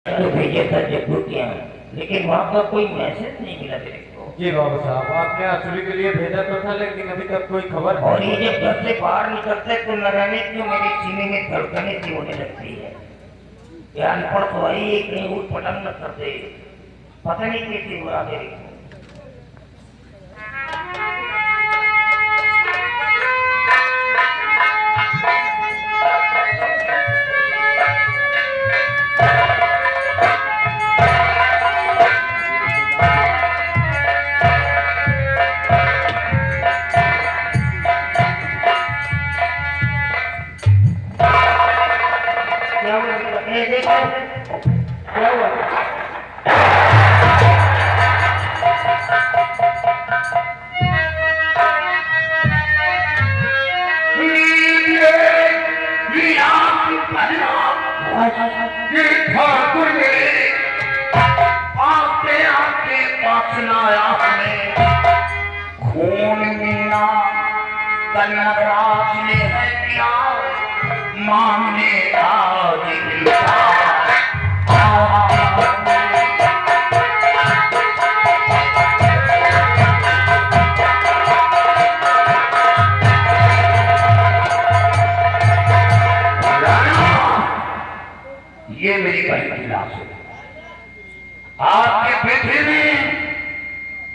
तो भेजे था जगरूटियाँ, लेकिन वहाँ पर कोई मैसेज नहीं मिला मेरे को। जी बाबू साहब, आपने आसुरी के लिए भेजा तो था, लेकिन अभी तक कोई खबर और ये जब घर से बाहर निकलते तो न जाने क्यों मेरे सीने में धड़कने सी होने लगती है। ध्यान पड़ तो आई कहीं उठ पटंग न कर दे, पता नहीं कैसे हुआ मेरे को। क्या हुआ? देखो क्या हुआ? ठाकुर मेरे आते आते पासनाया हमें खून मीना तन्नराज ने है क्या मांगने आज मिलता ये मेरी बहन की लाश है। आपके बेटे ने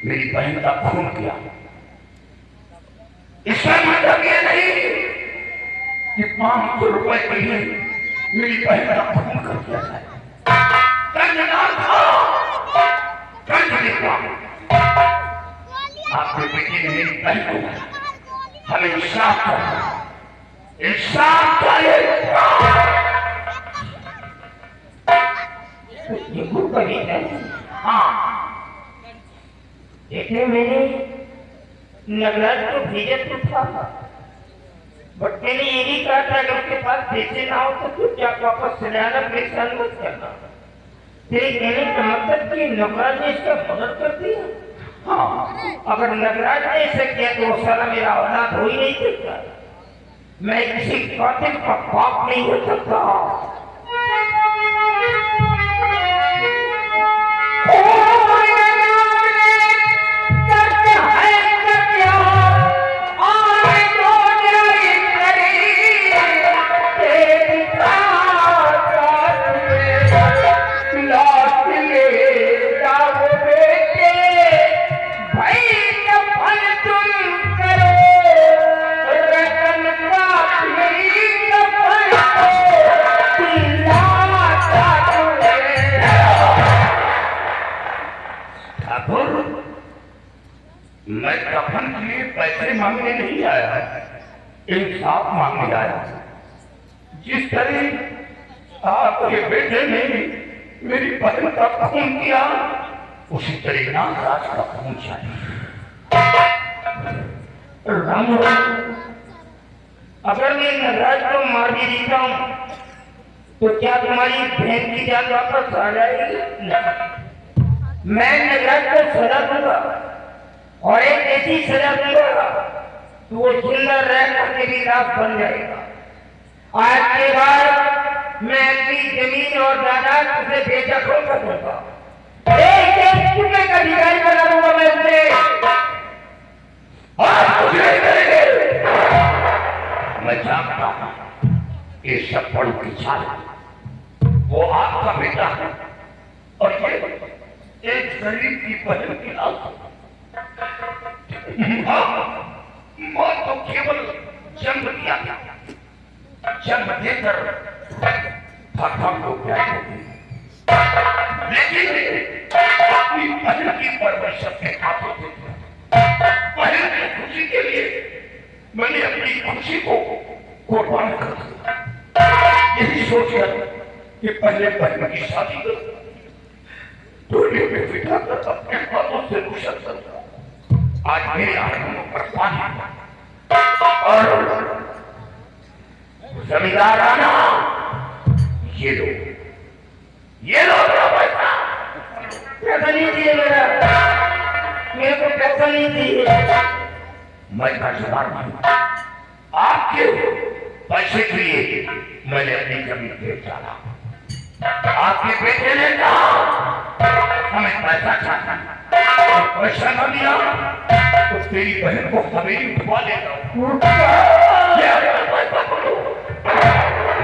मेरी बहन का खून किया। इसका मतलब ये नहीं कि 500 रुपए के लिए मेरी बहन का खून कर दिया जाए। आपके बेटे ने मेरी बहन को हमें इंसाफ कर इंसाफ चाहिए। जगरू का बेटा है। हाँ, देखने मैंने नगराज को भेजा तो था, बट मैंने ये भी कहा था अगर उसके पास पैसे ना हो तो चुपचाप वापस चले आना, परेशान मत करना। तेरे कहने का मतलब कि नगराज ने इसका मदद कर दिया। हाँ, अगर नगराज ने ऐसा किया तो वो साला मेरा औलाद हो ही नहीं सकता। मैं किसी कातिल का बाप नहीं हो सकता। मैं कफन के लिए पैसे मांगने नहीं आया, इंसाफ मांगने आया। जिस तरह आपके बेटे ने मेरी बहन का खून किया, उसी तरह नागराज का खून चाहिए। राम, अगर मैं नगराज को मार भी देता हूँ तो क्या तुम्हारी बहन की जान वापस आ जाएगी? नहीं। मैं नगराज को सजा दूंगा और एक ऐसी सजा दूंगा तो वो जिंदा रह करके भी लाश बन जाएगा। आज के बाद मैं अपनी जमीन और जायदाद उसे बेदखल कर दूंगा। एक चुके का अधिकारी बना दूंगा मैं उसे। मैं जानता हूं ये सब बड़ों की चाल है। वो आपका बेटा है और ये एक गरीब की बहन की लाश। मां तो केवल जन्म दिया था, जन्म देकर भगवान को प्यार होती, लेकिन अपनी बहन की परवरिश अपने हाथों से बहन की खुशी के लिए मैंने अपनी खुशी को कुर्बान कर दिया। यही सोचकर कि पहले बहन की शादी कर टोली में बिठा कर अपने हाथों से रुशक सकता। आज मेरे आंखों पर पानी और जमींदार आना, ये लो मेरा पैसा। पैसा नहीं दिए मेरे को पैसा नहीं दिए। मैं कर्जदार नहीं, आपके पैसे के लिए मैंने अपनी जमीन बेच डाला। आपके बेटे ने कहा हमें पैसा चाहिए, और पैसा न दिया तो तेरी बहन को हवेली उठवा देता हूं।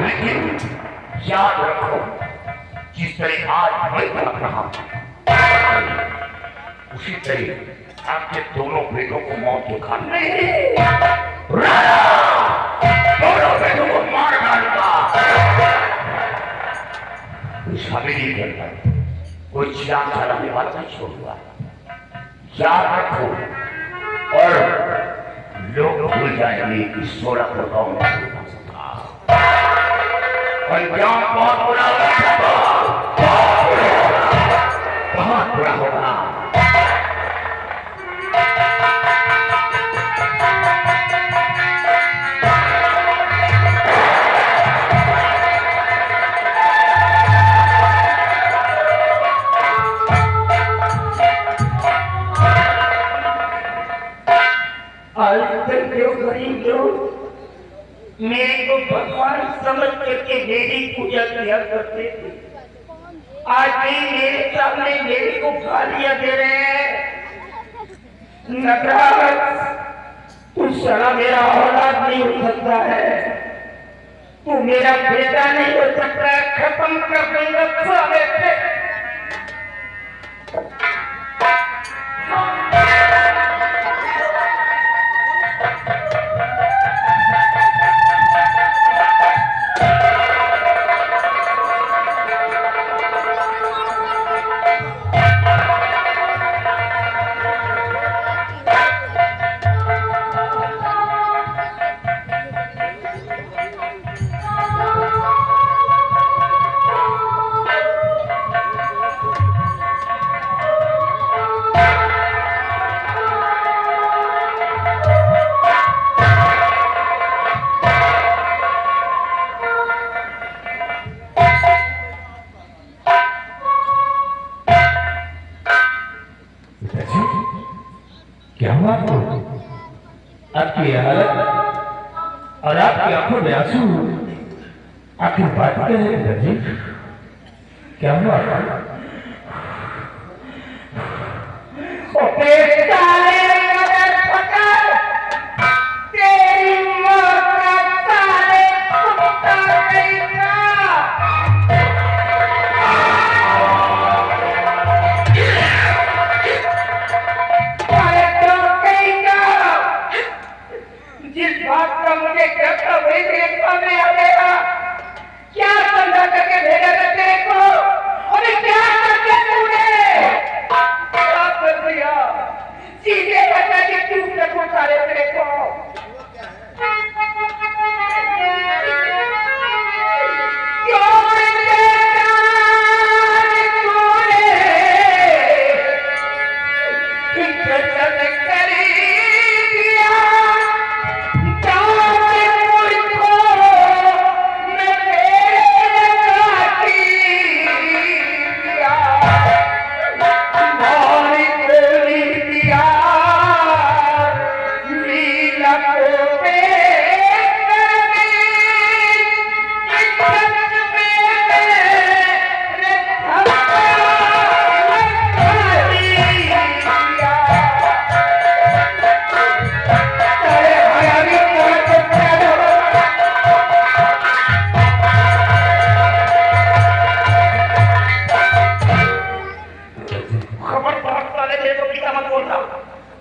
लेकिन याद रखो, जिस तरह आज मैं भाग रहा हूं, उसी तरह आपके दोनों बेटों को मौत दिखानी है। दोनों बेटों को मार डालूंगा। इस हवेली के अंदर कोई चिराग जलाने वाला नहीं छोड़ूंगा, याद रखो। और लोग भूल जाएंगे कि 16 को गाँव में अंजाम बहुत बुरा होगा, बहुत बुरा होगा। आज तक जो गरीब लोग मेरे को भगवान समझ करके मेरी पूजा किया करते थे, आज भी मेरे सामने मेरे को गालियां दे रहे हैं। नटराज, तू साला मेरा औलाद नहीं हो सकता है, तू मेरा बेटा नहीं हो सकता है, खत्म कर देंगे सारे पे। क्या हुआ आपको? आपकी हालत और आपकी आंखों में आंसू, आखिर बात क्या है पिताजी? क्या हुआ? जिस बात का मुझे कहता वही मेरे सामने आ गया। क्या समझा करके भेजा था तेरे को, और क्या करके तूने क्या कर दिया? सीधे कहता कि क्यों से पुकारे तेरे को?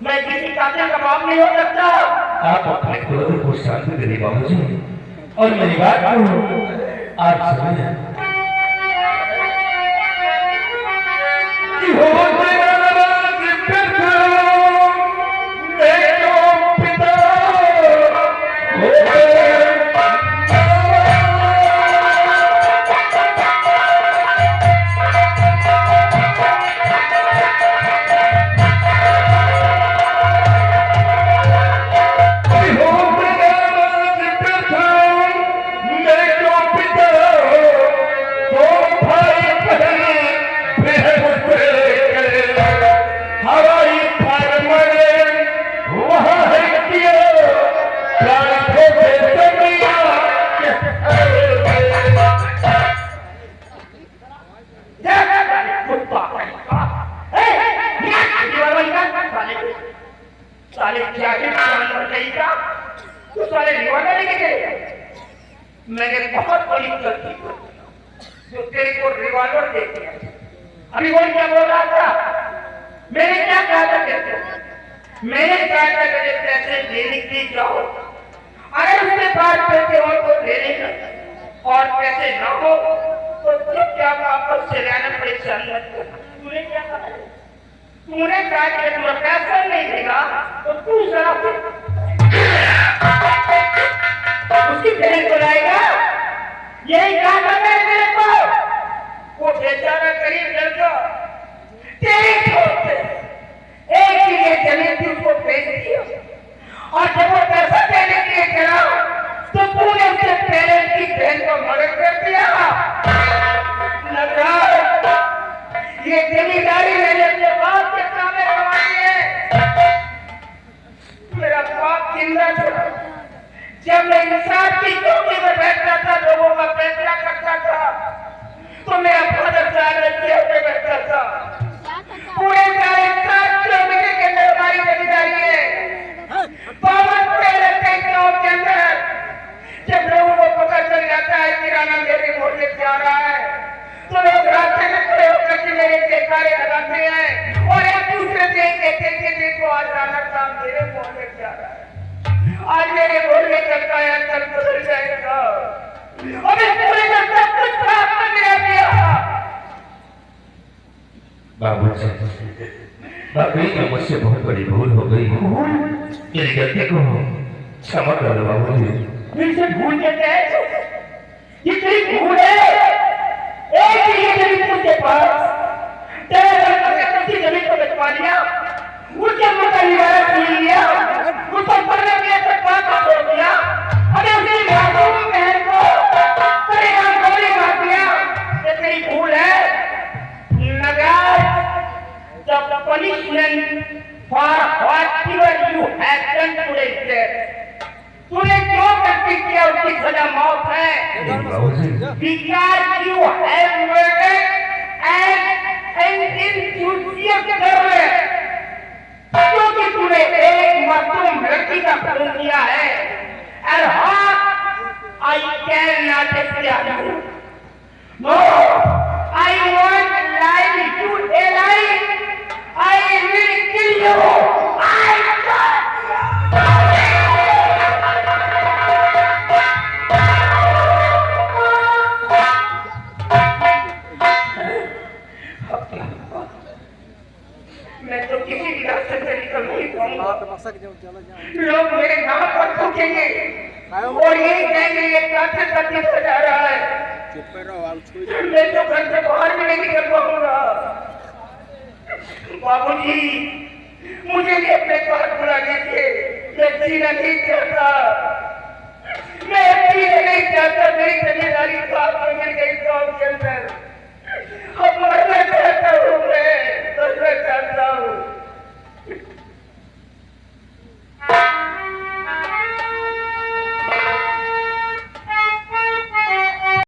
मैं किसी कातिल का बाप नहीं हो सकता। आप अपने क्रोध को शांत करिए बाबूजी, और मेरी बात को आप समझें। रिवॉल्वर दे दिया। अभी वो क्या बोल रहा था, मैंने क्या कहा था कहते, मैंने कहा था कि पैसे लेने के लिए जाओ, अगर उसके पास पैसे हो तो ले लेना, और पैसे न हो तो चुपचाप वापस से लाना, परेशान मत करना। तूने क्या कहा, तूने कहा कि तुम्हारा पैसा नहीं देगा तो तू शराब उसकी बहन को लाएगा, यही कहा था मेरे को। वो बेचारा गरीब लड़का तेरे छोटे एक लिए जमीन थी, उसको बेच दिया, और जब वो पैसा देने के लिए चला तो तूने उसके पेरेंट्स की बहन को मर्डर कर दिया। ये जिम्मेदारी मैंने अपने बाप के सामने कमाई है। मेरा बाप जिंदा था जब मैं इंसाफ की चौकी में बैठता था, लोगों का फैसला करता था, तो मेरा फादर साहब चेयर पे बैठता था। पूरे 4.5 किलोमीटर के अंदर हमारी जमींदारी है। पावन तेरे गांव के अंदर जब लोगों को पता चल जाता है किराना मेरे मोहल्ले से आ रहा है, तो लोग रास्ते में खड़े होकर के मेरे जयकारे लगाते हैं और एक दूसरे से कहते थे देखो आज राणा साहब मेरे मोहल्ले से आ रहा है, आज मेरे मोहल्ले का काया कल बदल जाएगा। अबे पूरे का सब कुछ खराब कर दिया। बाबूजी, वाकई में मुझसे बहुत बड़ी भूल हो गई। मेरी गलती को क्षमा कर दो बाबूजी। फिर से भूल कहते हैं, ये तेरी भूल है। एक ही जमीन उसके पास, तेरे अपनी जमीन को बचवा लिया, उसके मकान निवारा छीन लिया, उसको पढ़ने के लिए सरकार को छोड़ दिया, अरे उसकी मासूम बहन को तेरे यहाँ गोली मार दिया। ये तेरी भूल है। नगर the punishment for whatever you have done today is there. तूने जो गलती किया उसकी सजा मौत है। Because you have murdered an enthusiast girl. क्योंकि तूने एक मासूम लड़की का खून किया है। And हाँ, I cannot spare you. No, I want life to alive. I will kill you. I मैं तो किसी भी रास्ते से निकल नहीं पाऊंगा। लोग मेरे नाम पर थूकेंगे और यही कहेंगे ये कातिल सजा रहा है। मैं तो घर से बाहर भी नहीं निकल पाऊंगा। बाबूजी, मुझे भी अपने घर बुला लीजिए। मैं जीना नहीं चाहता, मैं जीना नहीं चाहता। मेरी जिम्मेदारी साथ में मिल गई गाँव के अंदर। अब मरना चाहता हूँ।